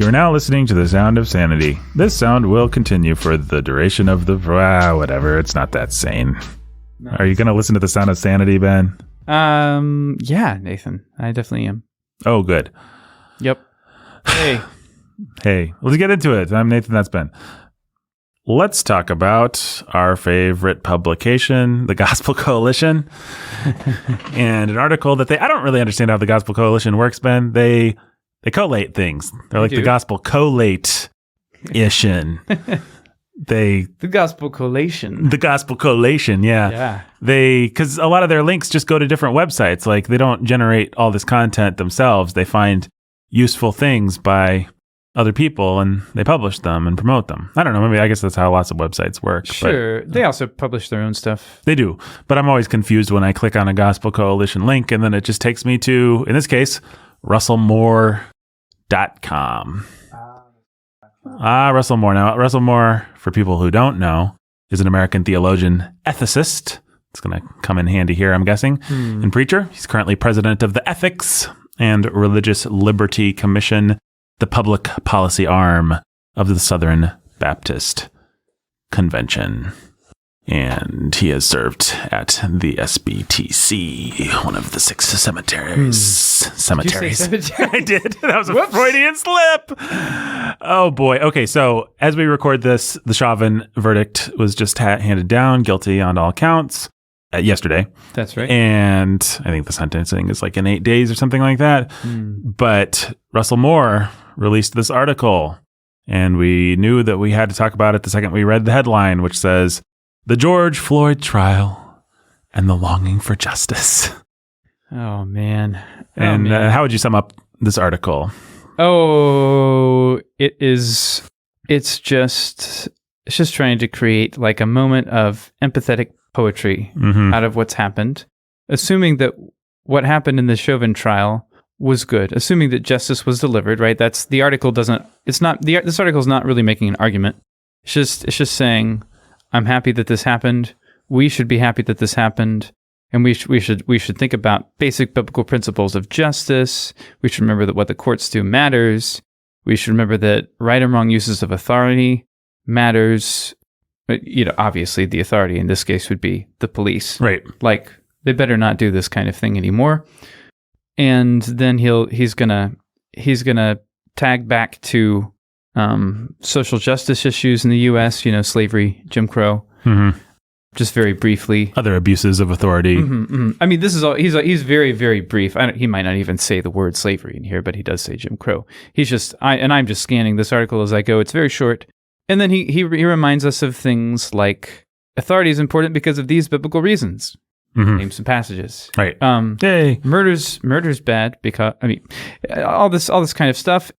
You are now listening to the sound of sanity. This sound will continue for the duration of the... whatever, it's not that sane. No. Are you going to listen to the sound of sanity, Ben? Yeah, Nathan. I definitely am. Oh, good. Yep. Hey. Hey, let's get into it. I'm Nathan, that's Ben. Let's talk about our favorite publication, the Gospel Coalition, and an article that I don't really understand how the Gospel Coalition works, Ben. They collate things. They're like the Gospel Collate-ition. The Gospel Collation. The Gospel Collation, yeah. Because a lot of their links just go to different websites. Like, they don't generate all this content themselves. They find useful things by other people and they publish them and promote them. I don't know. Maybe I guess that's how lots of websites work. Sure. But they also publish their own stuff. They do. But I'm always confused when I click on a Gospel Coalition link and then it just takes me to, in this case, russellmoore.com. Russell Moore. Now, Russell Moore, for people who don't know, is an American theologian ethicist. It's going to come in handy here, I'm guessing. And preacher. He's currently president of the Ethics and Religious Liberty Commission, the public policy arm of the Southern Baptist Convention. And he has served at the SBTC, one of the 6 cemeteries. Did you say cemetery? I did. That was a Freudian slip. Oh, boy. Okay, so as we record this, the Chauvin verdict was just handed down, guilty on all counts, yesterday. That's right. And I think the sentencing is like in 8 days or something like that. But Russell Moore released this article, and we knew that we had to talk about it the second we read the headline, which says, "The George Floyd Trial and the Longing for Justice." Oh, man. And how would you sum up this article? Oh, it's just trying to create like a moment of empathetic poetry out of what's happened, assuming that what happened in the Chauvin trial was good, assuming that justice was delivered, right? This article is not really making an argument. It's just saying, I'm happy that this happened. We should be happy that this happened. And we should think about basic biblical principles of justice. We should remember that what the courts do matters. We should remember that right and wrong uses of authority matters. But, obviously the authority in this case would be the police. Right. Like, they better not do this kind of thing anymore. And then he's gonna tag back to social justice issues in the U.S. Slavery, Jim Crow. Just very briefly, other abuses of authority. I mean, this is all. He's very, very brief. He might not even say the word slavery in here, but he does say Jim Crow. I'm just scanning this article as I go. It's very short, and then he reminds us of things like authority is important because of these biblical reasons. Name some passages. Right. Yay. Murder's bad because all this kind of stuff.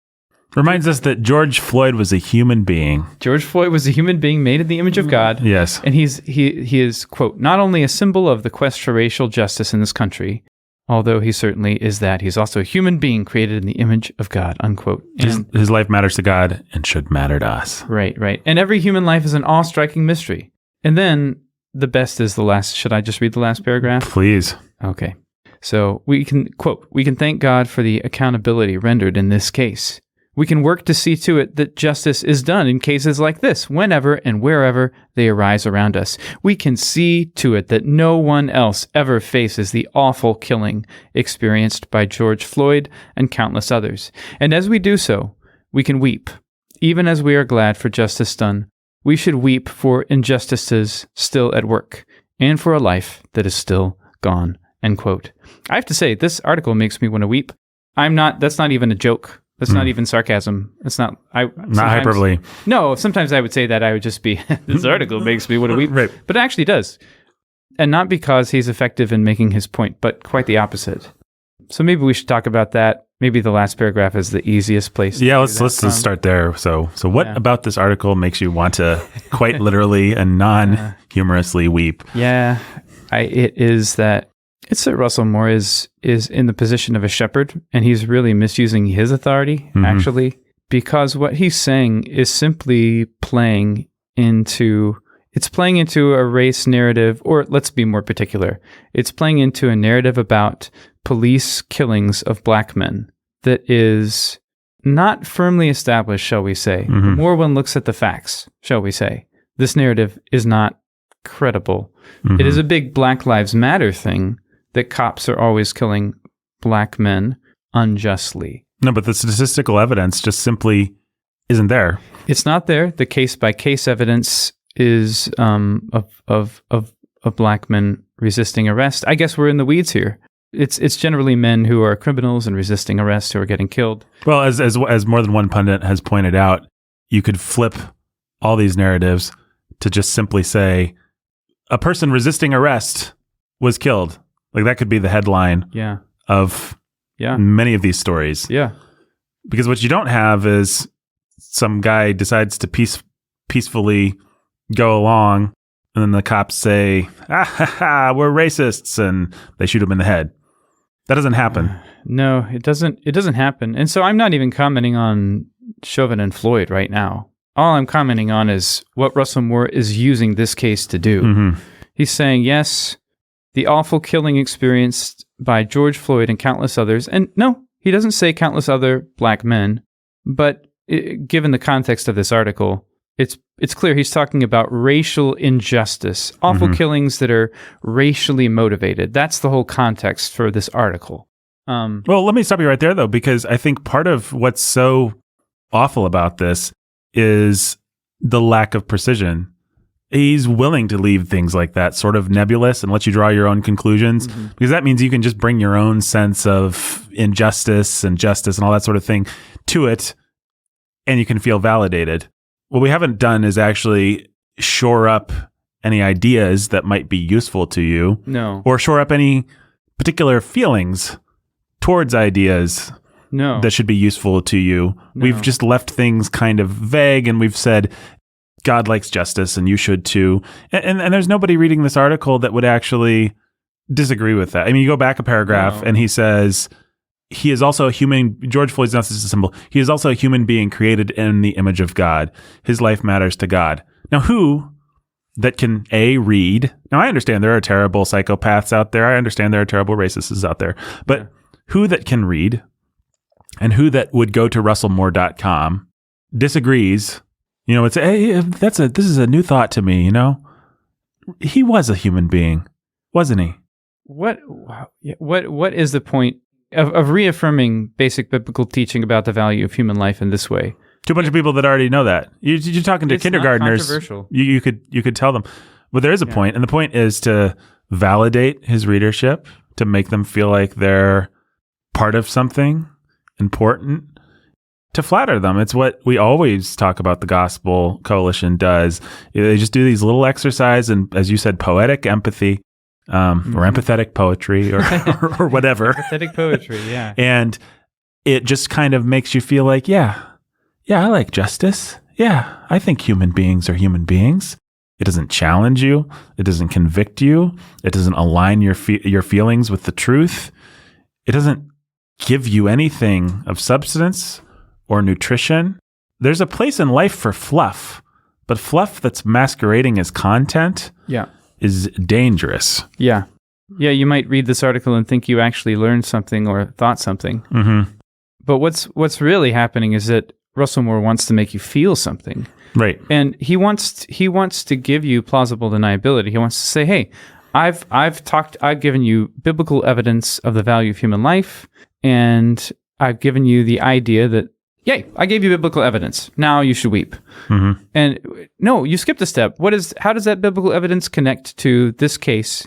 Reminds us that George Floyd was a human being. George Floyd was a human being made in the image of God. Yes. And he is, quote, not only a symbol of the quest for racial justice in this country, although he certainly is that, he's also a human being created in the image of God, unquote. And his life matters to God and should matter to us. Right. And every human life is an awe-striking mystery. And then the best is the last. Should I just read the last paragraph? Please. Okay. So we can, quote, we can thank God for the accountability rendered in this case. We can work to see to it that justice is done in cases like this, whenever and wherever they arise around us. We can see to it that no one else ever faces the awful killing experienced by George Floyd and countless others. And as we do so, we can weep. Even as we are glad for justice done, we should weep for injustices still at work and for a life that is still gone, end quote. I have to say, this article makes me want to weep. That's not even a joke. That's not even sarcasm. It's not. Not hyperbole. No, sometimes I would say that I would just be, this article makes me want to weep. Right. But it actually does. And not because he's effective in making his point, but quite the opposite. So maybe we should talk about that. Maybe the last paragraph is the easiest place. Yeah, let's start there. So what about this article makes you want to quite literally and non-humorously weep? Yeah, it is that. It's that Russell Moore is in the position of a shepherd, and he's really misusing his authority, actually, because what he's saying is simply playing into a race narrative, or let's be more particular, it's playing into a narrative about police killings of black men that is not firmly established, shall we say. The more one looks at the facts, shall we say, this narrative is not credible. It is a big Black Lives Matter thing that cops are always killing black men unjustly. No, but the statistical evidence just simply isn't there. It's not there. The case-by-case evidence is of black men resisting arrest. I guess we're in the weeds here. It's generally men who are criminals and resisting arrest who are getting killed. Well, as more than one pundit has pointed out, you could flip all these narratives to just simply say a person resisting arrest was killed. Like that could be the headline of many of these stories. Yeah. Because what you don't have is some guy decides to peacefully go along, and then the cops say, we're racists, and they shoot him in the head. That doesn't happen. No, it doesn't. It doesn't happen. And so I'm not even commenting on Chauvin and Floyd right now. All I'm commenting on is what Russell Moore is using this case to do. He's saying, yes, the awful killing experienced by George Floyd and countless others. And no, he doesn't say countless other black men, but given the context of this article, it's clear he's talking about racial injustice, awful killings that are racially motivated. That's the whole context for this article. Well, let me stop you right there, though, because I think part of what's so awful about this is the lack of precision. He's willing to leave things like that sort of nebulous and let you draw your own conclusions, because that means you can just bring your own sense of injustice and justice and all that sort of thing to it, and you can feel validated. What we haven't done is actually shore up any ideas that might be useful to you. No. Or shore up any particular feelings towards ideas that should be useful to you. No. We've just left things kind of vague, and we've said, God likes justice and you should too. And there's nobody reading this article that would actually disagree with that. I mean, you go back a paragraph and he says, he is also a human. George Floyd's not just a symbol. He is also a human being created in the image of God. His life matters to God. Now, who that can read? Now, I understand there are terrible psychopaths out there. I understand there are terrible racists out there. But who that can read and who that would go to russellmoore.com disagrees? You know, it's this is a new thought to me. You know, he was a human being, wasn't he? What is the point of reaffirming basic biblical teaching about the value of human life in this way? To a bunch of people that already know that. You're talking to kindergartners. Not controversial. You could tell them, but there is a point, and the point is to validate his readership, to make them feel like they're part of something important, to flatter them. It's what we always talk about the Gospel Coalition does. They just do these little exercise and, as you said, poetic empathy. Or empathetic poetry or whatever. Empathetic poetry, yeah. And it just kind of makes you feel like, yeah, I like justice. Yeah, I think human beings are human beings. It doesn't challenge you. It doesn't convict you. It doesn't align your feelings with the truth. It doesn't give you anything of substance or nutrition. There's a place in life for fluff, but fluff that's masquerading as content is dangerous. Yeah. You might read this article and think you actually learned something or thought something. But what's really happening is that Russell Moore wants to make you feel something. Right. And he wants to give you plausible deniability. He wants to say, hey, I've given you biblical evidence of the value of human life, and I've given you the idea that, yay, I gave you biblical evidence. Now you should weep. And no, you skipped a step. How does that biblical evidence connect to this case?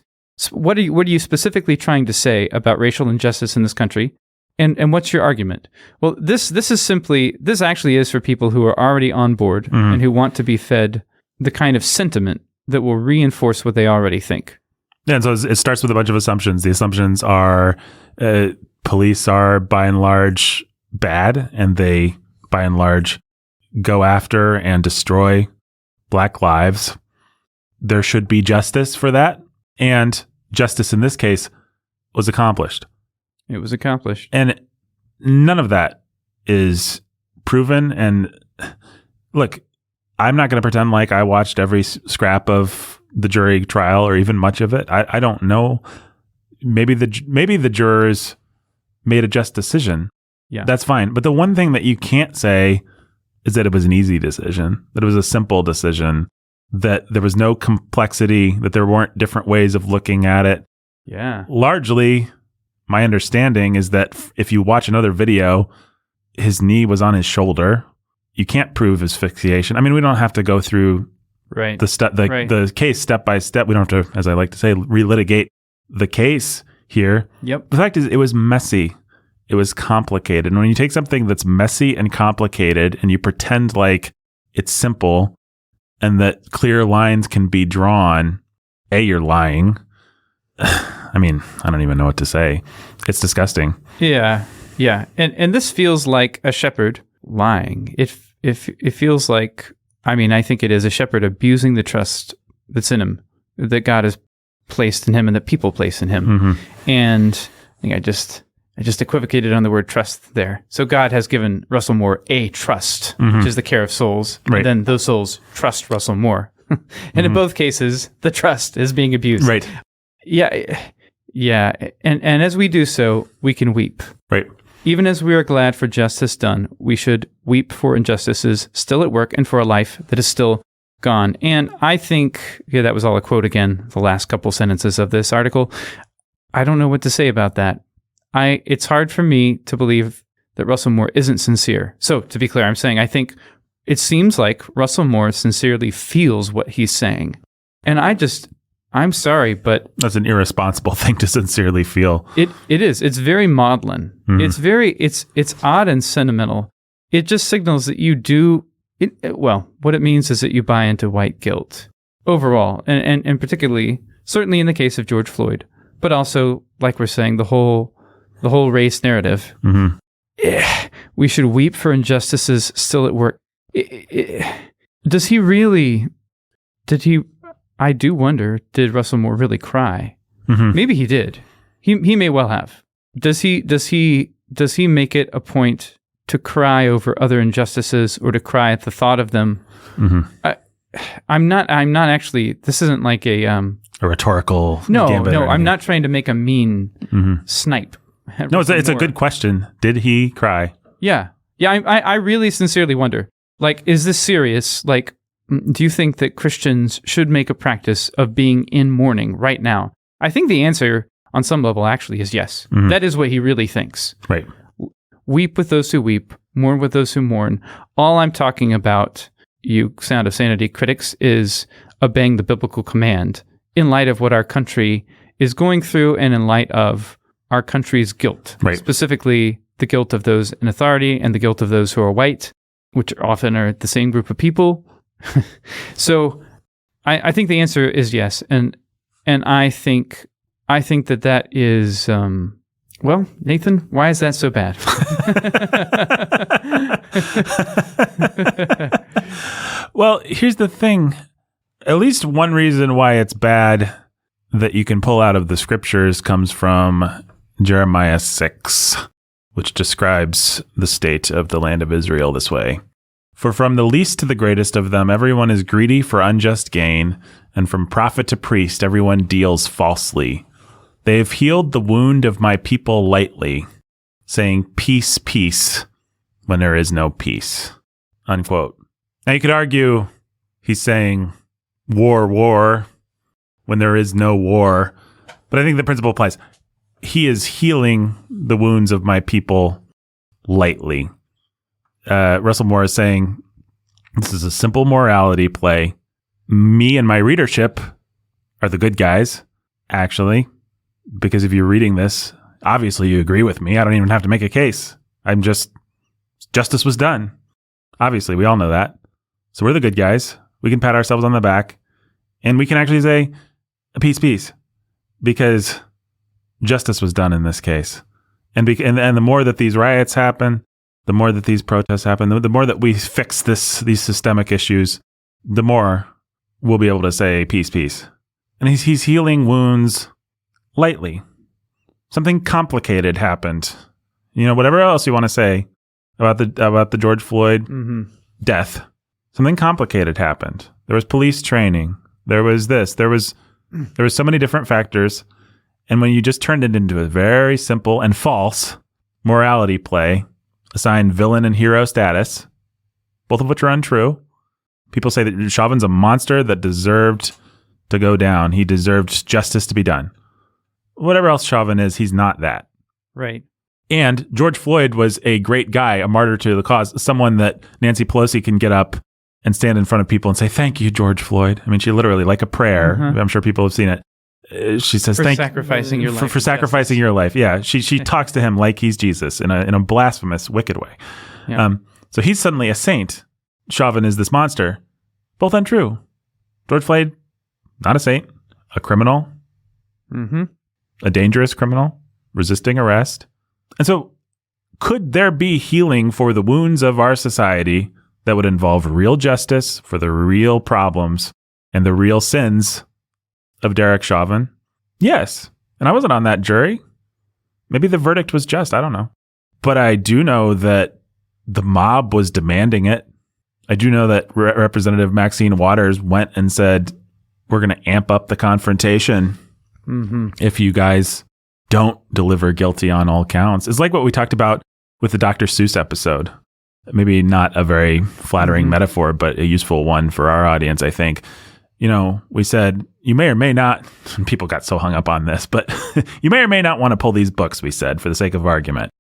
What are you specifically trying to say about racial injustice in this country? And what's your argument? Well, this actually is for people who are already on board and who want to be fed the kind of sentiment that will reinforce what they already think. Yeah, and so it starts with a bunch of assumptions. The assumptions are police are by and large bad, and they by and large go after and destroy black lives. There should be justice for that, and justice in this case was accomplished. It was accomplished. And none of that is proven. And look, I'm not going to pretend like I watched every scrap of the jury trial or even much of it. I don't know. Maybe the jurors made a just decision. Yeah. That's fine. But the one thing that you can't say is that it was an easy decision, that it was a simple decision, that there was no complexity, that there weren't different ways of looking at it. Yeah. Largely, my understanding is that if you watch another video, his knee was on his shoulder. You can't prove asphyxiation. I mean, we don't have to go through the case step by step. We don't have to, as I like to say, relitigate the case here. Yep. The fact is, it was messy. It was complicated. And when you take something that's messy and complicated and you pretend like it's simple and that clear lines can be drawn, you're lying. I mean, I don't even know what to say. It's disgusting. Yeah. Yeah. And this feels like a shepherd lying. It feels like, I mean, I think it is a shepherd abusing the trust that's in him, that God has placed in him and that people place in him. Mm-hmm. And I think I just equivocated on the word trust there. So God has given Russell Moore a trust, which is the care of souls. Right. And then those souls trust Russell Moore. And in both cases, the trust is being abused. Right. Yeah. Yeah. And as we do so, we can weep. Right. Even as we are glad for justice done, we should weep for injustices still at work and for a life that is still gone. And I think, that was all a quote again, the last couple sentences of this article. I don't know what to say about that. It's hard for me to believe that Russell Moore isn't sincere. So to be clear, I'm saying I think it seems like Russell Moore sincerely feels what he's saying. And I'm sorry, but that's an irresponsible thing to sincerely feel. It is. It's very maudlin. Mm-hmm. It's odd and sentimental. It just signals that you do well, what it means is that you buy into white guilt overall, and particularly certainly in the case of George Floyd, but also, like we're saying, the whole race narrative. Mm-hmm. We should weep for injustices still at work. Does he really? I do wonder, did Russell Moore really cry? Mm-hmm. Maybe he did. He may well have. Does he make it a point to cry over other injustices or to cry at the thought of them? Mm-hmm. I'm not actually, this isn't like a rhetorical gambit. No, I'm not trying to make a mean snipe. No, it's a good question. Did he cry? Yeah. Yeah, I really sincerely wonder, like, is this serious? Like, do you think that Christians should make a practice of being in mourning right now? I think the answer on some level actually is yes. Mm-hmm. That is what he really thinks. Right. Weep with those who weep, mourn with those who mourn. All I'm talking about, you Sound of Sanity critics, is obeying the biblical command in light of what our country is going through and in light of our country's guilt. Right. Specifically, the guilt of those in authority and the guilt of those who are white, which often are the same group of people. So I think the answer is yes. And I think that is, well, Nathan, why is that so bad? Well, here's the thing. At least one reason why it's bad that you can pull out of the scriptures comes from Jeremiah 6, which describes the state of the land of Israel this way. For from the least to the greatest of them, everyone is greedy for unjust gain, and from prophet to priest, everyone deals falsely. They have healed the wound of my people lightly, saying, peace, peace, when there is no peace. Unquote. Now you could argue he's saying war, war, when there is no war. But I think the principle applies. He is healing the wounds of my people lightly. Russell Moore is saying, this is a simple morality play. Me and my readership are the good guys, actually. Because if you're reading this, obviously you agree with me. I don't even have to make a case. Justice was done. Obviously, we all know that. So we're the good guys. We can pat ourselves on the back. And we can actually say, peace, peace. Because justice was done in this case. And the more that these riots happen, the more that these protests happen, the more that we fix these systemic issues, the more we'll be able to say, peace, peace. And he's healing wounds lightly. Something complicated happened. Whatever else you want to say about the George Floyd death, something complicated happened. There was police training. There was this. There was so many different factors. And when you just turned it into a very simple and false morality play, assign villain and hero status, both of which are untrue. People say that Chauvin's a monster that deserved to go down. He deserved justice to be done. Whatever else Chauvin is, he's not that. Right. And George Floyd was a great guy, a martyr to the cause, someone that Nancy Pelosi can get up and stand in front of people and say, "Thank you, George Floyd." I mean, she literally, like a prayer. I'm sure people have seen it. She says, "Thank you for sacrificing your life." Yeah, she talks to him like he's Jesus in a blasphemous, wicked way. Yeah. So he's suddenly a saint. Chauvin is this monster. Both untrue. George Floyd, not a saint, a criminal, a dangerous criminal, resisting arrest. And so could there be healing for the wounds of our society that would involve real justice for the real problems and the real sins of Derek Chauvin? Yes. And I wasn't on that jury. Maybe the verdict was just. I don't know. But I do know that the mob was demanding it. I do know that Representative Maxine Waters went and said, "We're going to amp up the confrontation if you guys don't deliver guilty on all counts." It's like what we talked about with the Dr. Seuss episode. Maybe not a very flattering metaphor, but a useful one for our audience, I think. You know, we said, you may or may not, and people got so hung up on this, but you may or may not want to pull these books, we said, for the sake of argument.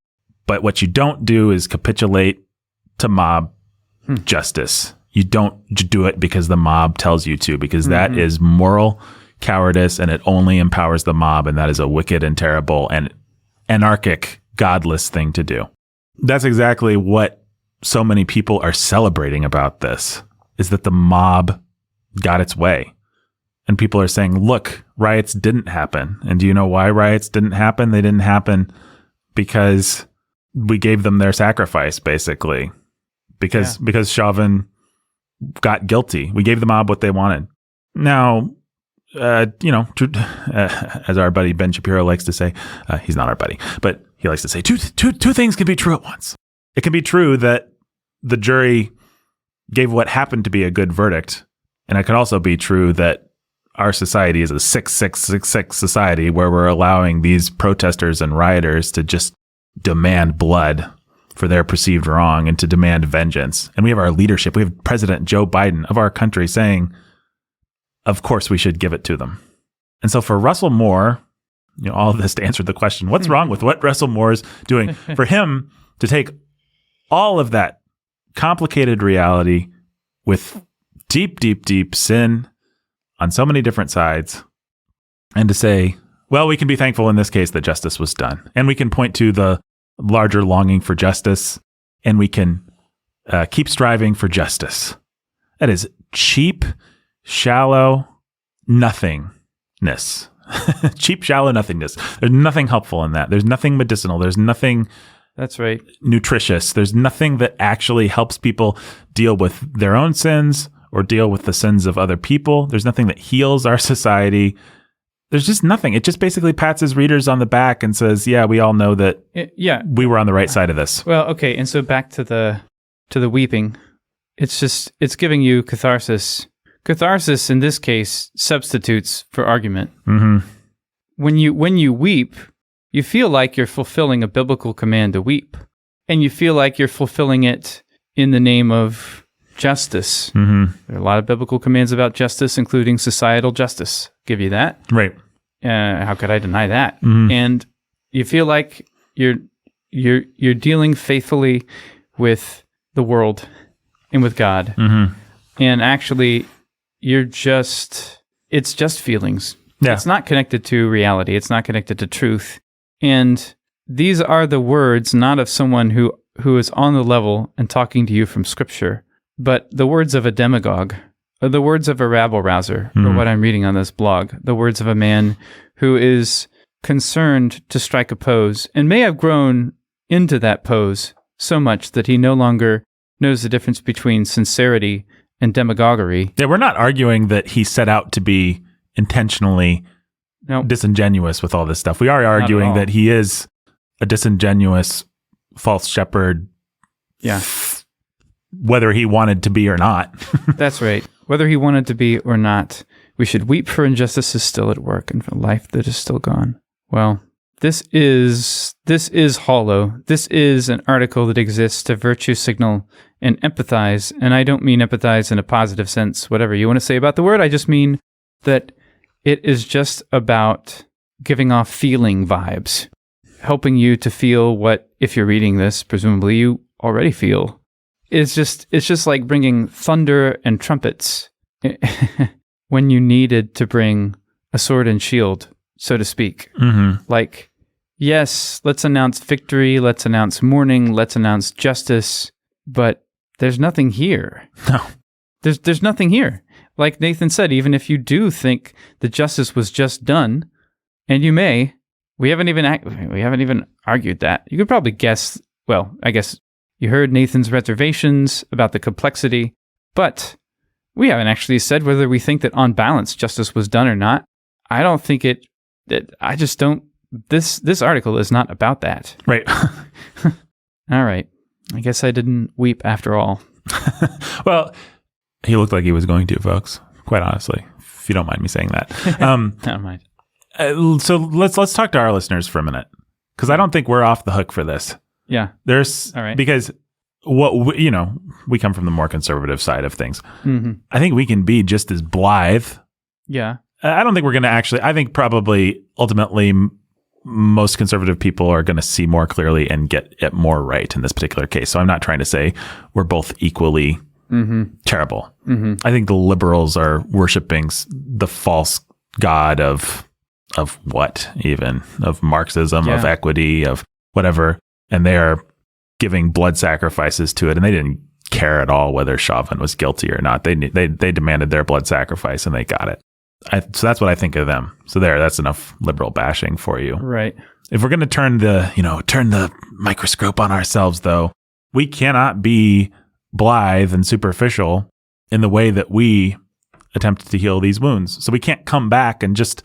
But what you don't do is capitulate to mob justice. You don't do it because the mob tells you to, because that is moral cowardice and it only empowers the mob. And that is a wicked and terrible and anarchic, godless thing to do. That's exactly what so many people are celebrating about this, is that the mob got its way. And people are saying, look, riots didn't happen. And do you know why riots didn't happen? They didn't happen because we gave them their sacrifice, basically. Because Chauvin got guilty. We gave the mob what they wanted. Now, as our buddy Ben Shapiro likes to say, he's not our buddy, but he likes to say two things can be true at once. It can be true that the jury gave what happened to be a good verdict. And it can also be true that our society is a 6-6-6-6 society where we're allowing these protesters and rioters to just demand blood for their perceived wrong and to demand vengeance. And we have our leadership. We have President Joe Biden of our country saying, of course we should give it to them. And so for Russell Moore, all of this to answer the question, what's wrong with what Russell Moore is doing? For him to take all of that complicated reality with deep, deep, deep sin on so many different sides and to say, well, we can be thankful in this case that justice was done. And we can point to the larger longing for justice, and we can keep striving for justice. That is cheap, shallow nothingness. Cheap, shallow nothingness. There's nothing helpful in that. There's nothing medicinal. There's nothing That's right. nutritious. There's nothing that actually helps people deal with their own sins or deal with the sins of other people. There's nothing that heals our society. There's just nothing. It just basically pats his readers on the back and says, yeah, we all know that we were on the right side of this. Well, okay. And so back to the weeping. It's giving you catharsis. Catharsis in this case substitutes for argument. Mm-hmm. When you weep, you feel like you're fulfilling a biblical command to weep. And you feel like you're fulfilling it in the name of justice. Mm-hmm. There are a lot of biblical commands about justice, including societal justice. Give you that. Right. How could I deny that? Mm-hmm. And you feel like you're dealing faithfully with the world and with God. Mm-hmm. And actually, it's just feelings. Yeah. It's not connected to reality. It's not connected to truth. And these are the words not of someone who is on the level and talking to you from Scripture, but the words of a demagogue, or the words of a rabble-rouser, or what I'm reading on this blog, the words of a man who is concerned to strike a pose and may have grown into that pose so much that he no longer knows the difference between sincerity and demagoguery. Yeah, we're not arguing that he set out to be intentionally disingenuous with all this stuff. We are arguing that he is a disingenuous false shepherd. Yeah. Whether he wanted to be or not. That's right. Whether he wanted to be or not, we should weep for injustice is still at work and for life that is still gone. Well, This is hollow. This is an article that exists to virtue signal and empathize. And I don't mean empathize in a positive sense, whatever you want to say about the word. I just mean that it is just about giving off feeling vibes, helping you to feel what, if you're reading this, presumably you already feel. It's just like bringing thunder and trumpets when you needed to bring a sword and shield, so to speak. Mm-hmm. Like, yes, let's announce victory, let's announce mourning, let's announce justice, but there's nothing here. No. There's nothing here. Like Nathan said, even if you do think that justice was just done, and you may, we haven't even argued that. You could probably guess, well, I guess you heard Nathan's reservations about the complexity, but we haven't actually said whether we think that on balance justice was done or not. I don't think I just don't. This article is not about that. Right. All right. I guess I didn't weep after all. Well, he looked like he was going to, folks. Quite honestly, if you don't mind me saying that. Don't mind. So let's talk to our listeners for a minute, because I don't think we're off the hook for this. Yeah. There's all right. Because we come from the more conservative side of things. Mm-hmm. I think we can be just as blithe. Yeah. I don't think we're going to actually. I think probably ultimately most conservative people are going to see more clearly and get it more right in this particular case. So I'm not trying to say we're both equally terrible. Mm-hmm. I think the liberals are worshiping the false god of what, even of Marxism, of equity, of whatever, and they are giving blood sacrifices to it, and they didn't care at all whether Chauvin was guilty or not. They demanded their blood sacrifice, and they got it. So that's what I think of them. So that's enough liberal bashing for you. Right. If we're going to turn the microscope on ourselves, though, we cannot be blithe and superficial in the way that we attempt to heal these wounds. So we can't come back and just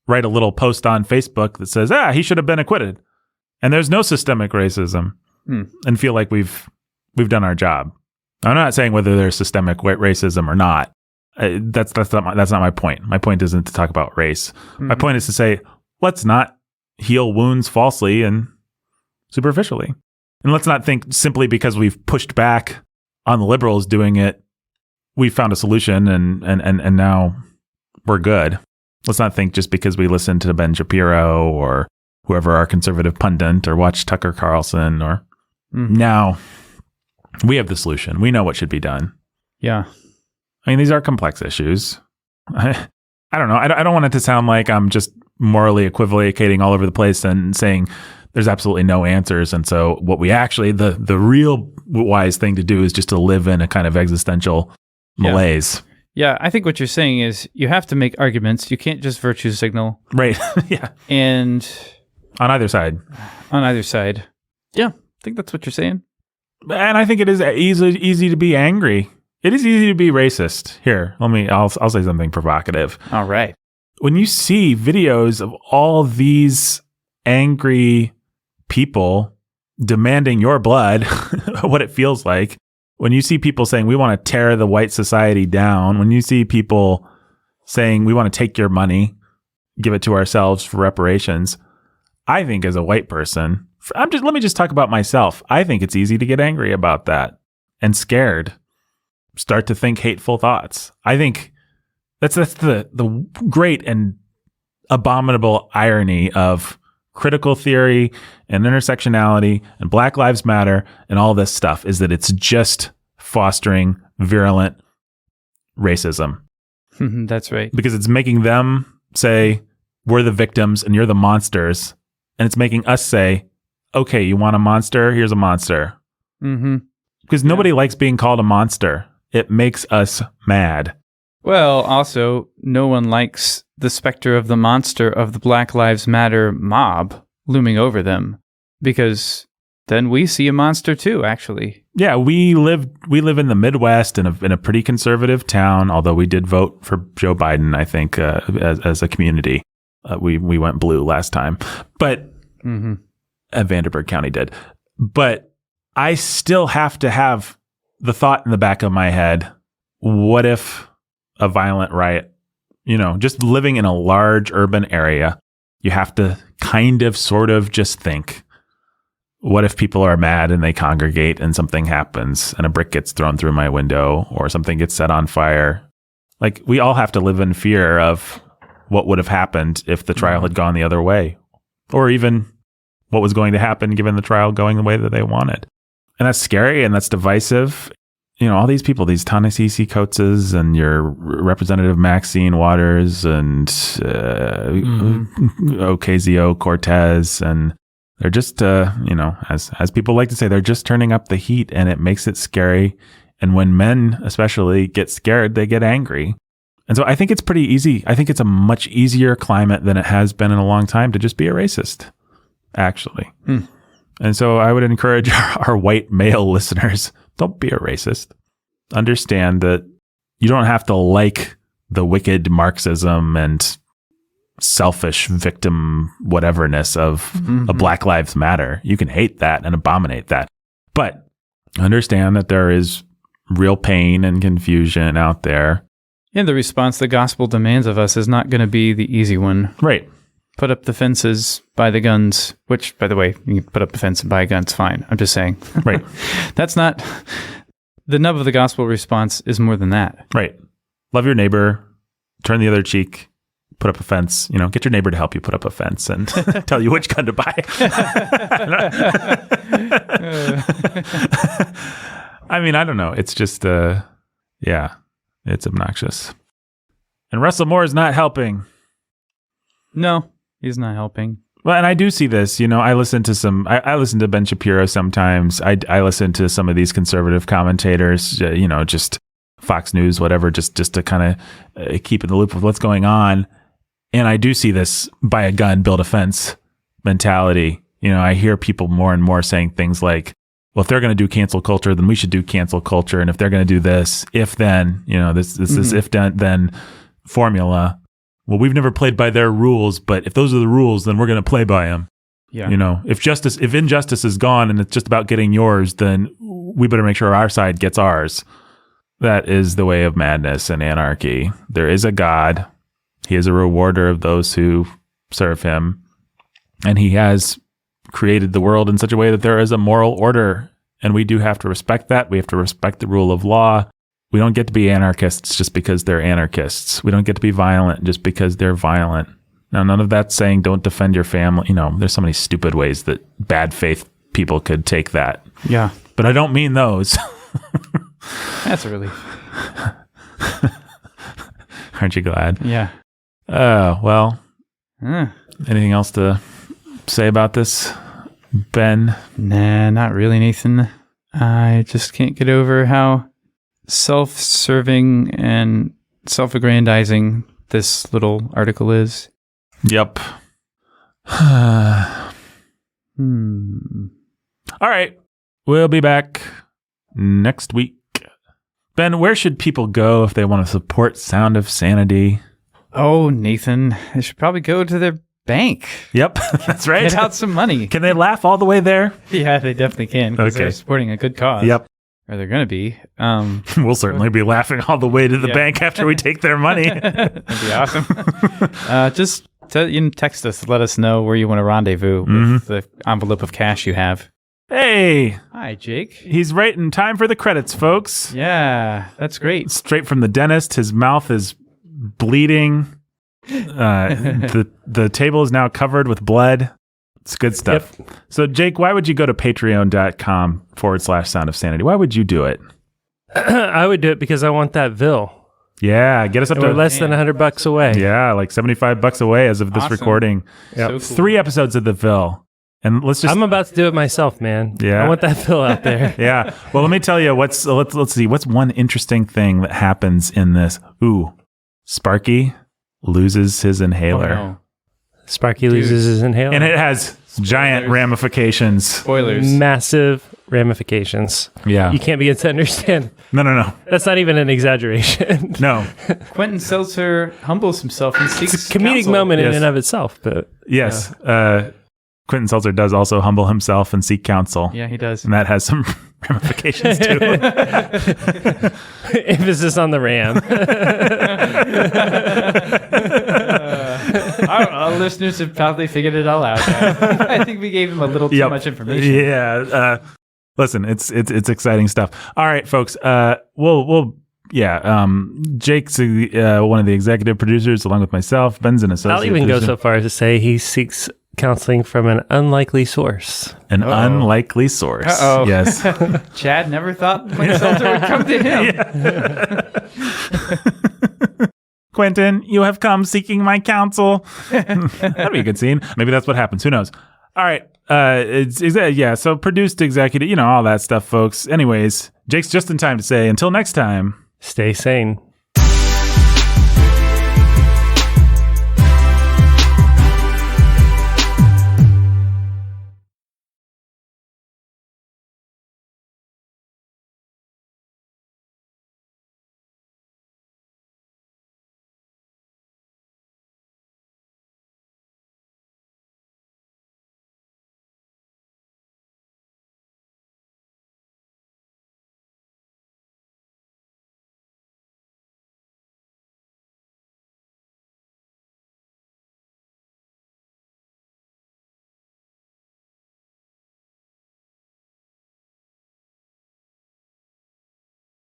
write a little post on Facebook that says, he should have been acquitted, and there's no systemic racism, and feel like we've done our job. I'm not saying whether there's systemic racism or not. That's not my point. My point isn't to talk about race. Mm-hmm. My point is to say, let's not heal wounds falsely and superficially. And let's not think simply because we've pushed back on the liberals doing it, we found a solution and now we're good. Let's not think just because we listened to Ben Shapiro or whoever our conservative pundit or watched Tucker Carlson or now we have the solution. We know what should be done. Yeah. I mean, these are complex issues. I don't know. I don't want it to sound like I'm just morally equivocating all over the place and saying there's absolutely no answers. And so what we actually, the real wise thing to do is just to live in a kind of existential malaise. Yeah, I think what you're saying is you have to make arguments. You can't just virtue signal. Right. Yeah. And on either side. Yeah, I think that's what you're saying. And I think it is easy to be angry. It is easy to be racist. Here, I'll say something provocative. All right. When you see videos of all these angry people demanding your blood, what it feels like, when you see people saying we want to tear the white society down, when you see people saying we want to take your money, give it to ourselves for reparations, I think as a white person, let me just talk about myself. I think it's easy to get angry about that and scared. Start to think hateful thoughts. I think that's the great and abominable irony of critical theory and intersectionality and Black Lives Matter and all this stuff is that it's just fostering virulent racism. That's right. Because it's making them say, we're the victims and you're the monsters. And it's making us say, okay, you want a monster? Here's a monster. Mm-hmm. Because nobody likes being called a monster. It makes us mad. Well, also, no one likes the specter of the monster of the Black Lives Matter mob looming over them, because then we see a monster too, actually. Yeah, we live in the Midwest in a pretty conservative town, although we did vote for Joe Biden, I think, as a community. We went blue last time, but Vanderburgh County did. But I still have to have the thought in the back of my head, what if a violent riot, just living in a large urban area, you have to kind of, sort of just think, what if people are mad and they congregate and something happens and a brick gets thrown through my window or something gets set on fire? Like, we all have to live in fear of what would have happened if the trial had gone the other way, or even what was going to happen given the trial going the way that they wanted. And that's scary and that's divisive. You know, all these people, these Ta-Nehisi Coates and your Representative Maxine Waters and Ocasio-Cortez, and they're just, you know, as people like to say, they're just turning up the heat, and it makes it scary. And when men especially get scared, they get angry. And so I think it's pretty easy. I think it's a much easier climate than it has been in a long time to just be a racist, actually. And so I would encourage our white male listeners, don't be a racist. Understand that you don't have to like the wicked Marxism and selfish victim whateverness of a Black Lives Matter. You can hate that and abominate that. But understand that there is real pain and confusion out there. And the response the gospel demands of us is not going to be the easy one. Right. Put up the fences, buy the guns, which, by the way, you can put up the fence and buy guns, fine. I'm just saying. Right. That's not... The nub of the gospel response is more than that. Right. Love your neighbor, turn the other cheek, put up a fence, you know, get your neighbor to help you put up a fence and tell you which gun to buy. I mean, I don't know. It's just, yeah, it's obnoxious. And Russell Moore is not helping. No, he's not helping. Well, and I do see this, you know, I listen to Ben Shapiro sometimes. I listen to some of these conservative commentators, you know, just Fox News, whatever, just to kind of keep in the loop with what's going on. And I do see this buy a gun, build a fence mentality. You know, I hear people more and more saying things like, well, if they're going to do cancel culture, then we should do cancel culture. And if they're going to do this, if then, you know, this is if then formula. Well, we've never played by their rules, but if those are the rules, then we're going to play by them. Yeah. You know, if injustice is gone and it's just about getting yours, then we better make sure our side gets ours. That is the way of madness and anarchy. There is a God. He is a rewarder of those who serve him. And he has created the world in such a way that there is a moral order. And we do have to respect that. We have to respect the rule of law. We don't get to be anarchists just because they're anarchists. We don't get to be violent just because they're violent. Now, none of that's saying don't defend your family. You know, there's so many stupid ways that bad faith people could take that. Yeah. But I don't mean those. That's a relief. Aren't you glad? Yeah. Well, anything else to say about this, Ben? Nah, not really, Nathan. I just can't get over how self-serving and self-aggrandizing this little article is. Yep. All right. We'll be back next week. Ben, where should people go if they want to support Sound of Sanity? Oh, Nathan, they should probably go to their bank. Yep, that's right. Get out some money. Can they laugh all the way there? Yeah, they definitely can. Okay. They're supporting a good cause. Yep. Or they're going to be. We'll certainly be laughing all the way to the bank after we take their money. That'd be awesome. Just text us. Let us know where you want to rendezvous with the envelope of cash you have. Hey. Hi, Jake. He's right in time for the credits, folks. Yeah, that's great. Straight from the dentist. His mouth is bleeding. The table is now covered with blood. It's good stuff. Yep. So, Jake, why would you go to patreon.com/Sound of Sanity? Why would you do it? I would do it because I want that Ville. Yeah, get us up to less than $100 away. Yeah, like $75 away as of this recording. Yep. So cool. 3 episodes of the Ville. And I'm about to do it myself, man. Yeah. I want that Ville out there. Yeah. Well, let me tell you let's see. What's one interesting thing that happens in this? Sparky loses his inhaler. Oh, no. Sparky loses his inhaler. And it has giant ramifications. Spoilers. Massive ramifications. Yeah. You can't begin to understand. No. That's not even an exaggeration. No. Quentin Seltzer humbles himself and seeks It's a comedic counsel. moment in and of itself. But yes. Quentin Seltzer does also humble himself and seek counsel. Yeah, he does. And that has some ramifications too. Emphasis on the ram. Our listeners have probably figured it all out. I think we gave him a little too much information. Yeah. Listen, it's exciting stuff. All right, folks. Jake's one of the executive producers, along with myself. Ben's an associate. I'll even go producer. so far as to say he seeks counseling from an unlikely source. An unlikely source. Uh-oh. Yes. Chad never thought consultant would come to him. Quentin, you have come seeking my counsel. That'd be a good scene. Maybe that's what happens. Who knows? All right. So produced, executive, all that stuff, folks. Anyways, Jake's just in time to say, until next time. Stay sane.